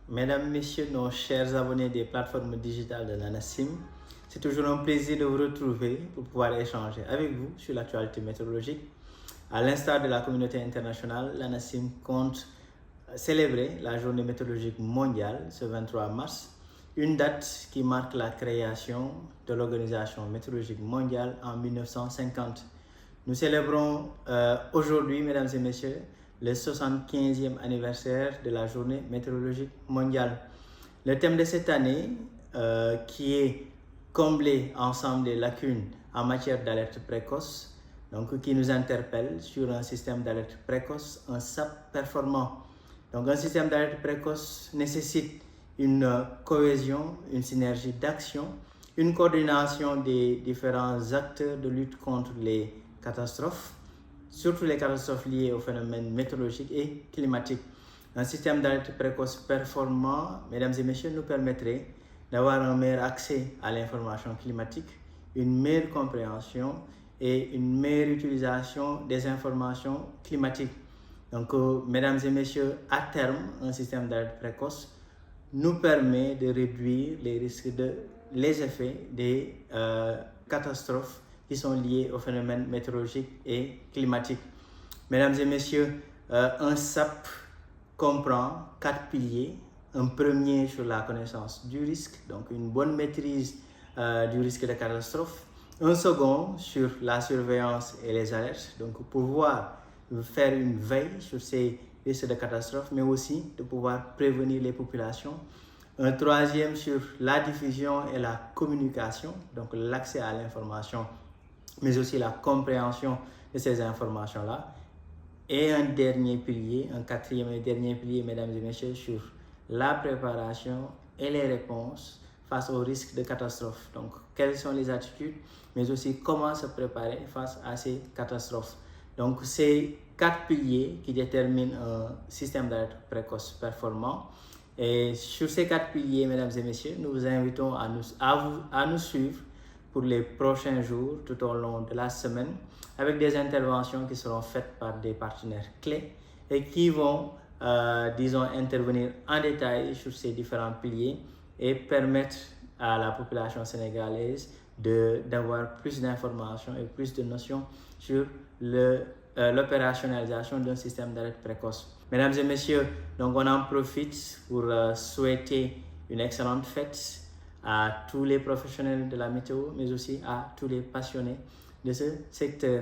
Mesdames, Messieurs, nos chers abonnés des plateformes digitales de l'ANACIM, c'est toujours un plaisir de vous retrouver pour pouvoir échanger avec vous sur l'actualité météorologique. À l'instar de la communauté internationale, l'ANACIM compte célébrer la journée météorologique mondiale ce 23 mars, une date qui marque la création de l'Organisation météorologique mondiale en 1950. Nous célébrons aujourd'hui, mesdames et messieurs, le 75e anniversaire de la journée météorologique mondiale. Le thème de cette année, qui est combler ensemble les lacunes en matière d'alerte précoce, donc qui nous interpelle sur un système d'alerte précoce, un SAP performant. Donc un système d'alerte précoce nécessite une cohésion, une synergie d'action, une coordination des différents acteurs de lutte contre les catastrophes, surtout les catastrophes liées aux phénomènes météorologiques et climatiques. Un système d'alerte précoce performant, mesdames et messieurs, nous permettrait d'avoir un meilleur accès à l'information climatique, une meilleure compréhension et une meilleure utilisation des informations climatiques. Donc, mesdames et messieurs, à terme, un système d'alerte précoce nous permet de réduire les risques les effets des catastrophes qui sont liées aux phénomènes météorologiques et climatiques. Mesdames et messieurs, un SAP comprend 4 piliers. Un premier sur la connaissance du risque, donc une bonne maîtrise du risque de catastrophe. Un second sur la surveillance et les alertes, donc pouvoir faire une veille sur ces risques de catastrophe, mais aussi de pouvoir prévenir les populations. Un troisième sur la diffusion et la communication, donc l'accès à l'information, mais aussi la compréhension de ces informations-là. Et un dernier pilier, un quatrième et dernier pilier, mesdames et messieurs, sur la préparation et les réponses face aux risques de catastrophe. Donc, quelles sont les attitudes, mais aussi comment se préparer face à ces catastrophes. Donc, c'est 4 piliers qui déterminent un système d'alerte précoce performant. Et sur ces 4 piliers, mesdames et messieurs, nous vous invitons à nous suivre pour les prochains jours, tout au long de la semaine, avec des interventions qui seront faites par des partenaires clés et qui vont, disons, intervenir en détail sur ces différents piliers et permettre à la population sénégalaise d'avoir plus d'informations et plus de notions sur l'opérationnalisation d'un système d'alerte précoce. Mesdames et messieurs, donc on en profite pour souhaiter une excellente fête à tous les professionnels de la météo, mais aussi à tous les passionnés de ce secteur.